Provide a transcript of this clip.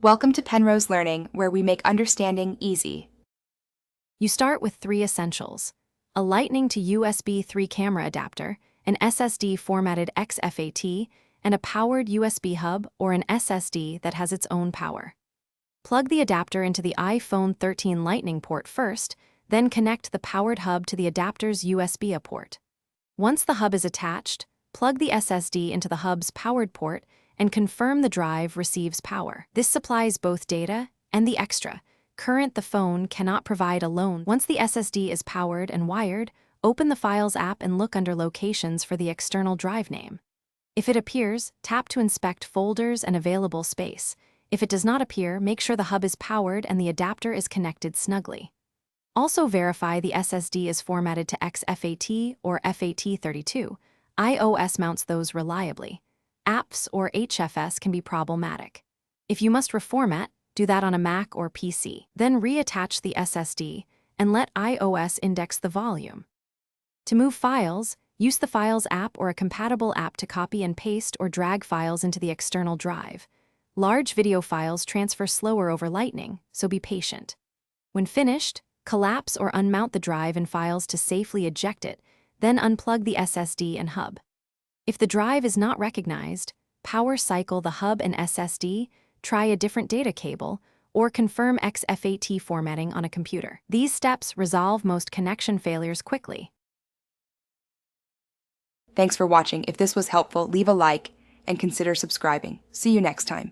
Welcome to Penrose Learning, where we make understanding easy. You start with 3 essentials: a Lightning to USB 3 camera adapter, an SSD formatted XFAT, and a powered USB hub or an SSD that has its own power. Plug the adapter into the iPhone 13 Lightning port first, then connect the powered hub to the adapter's USB-A port. Once the hub is attached, plug the SSD into the hub's powered port and confirm the drive receives power. This supplies both data and the extra current the phone cannot provide alone. Once the SSD is powered and wired, open the Files app and look under Locations for the external drive name. If it appears, tap to inspect folders and available space. If it does not appear, make sure the hub is powered and the adapter is connected snugly. Also verify the SSD is formatted to XFAT or FAT32. iOS mounts those reliably. Apps or HFS can be problematic. If you must reformat, do that on a Mac or PC. Then reattach the SSD and let iOS index the volume. To move files, use the Files app or a compatible app to copy and paste or drag files into the external drive. Large video files transfer slower over Lightning, so be patient. When finished, collapse or unmount the drive and files to safely eject it, then unplug the SSD and hub. If the drive is not recognized, power cycle the hub and SSD, try a different data cable, or confirm XFAT formatting on a computer. These steps resolve most connection failures quickly. Thanks for watching. If this was helpful, leave a like and consider subscribing. See you next time.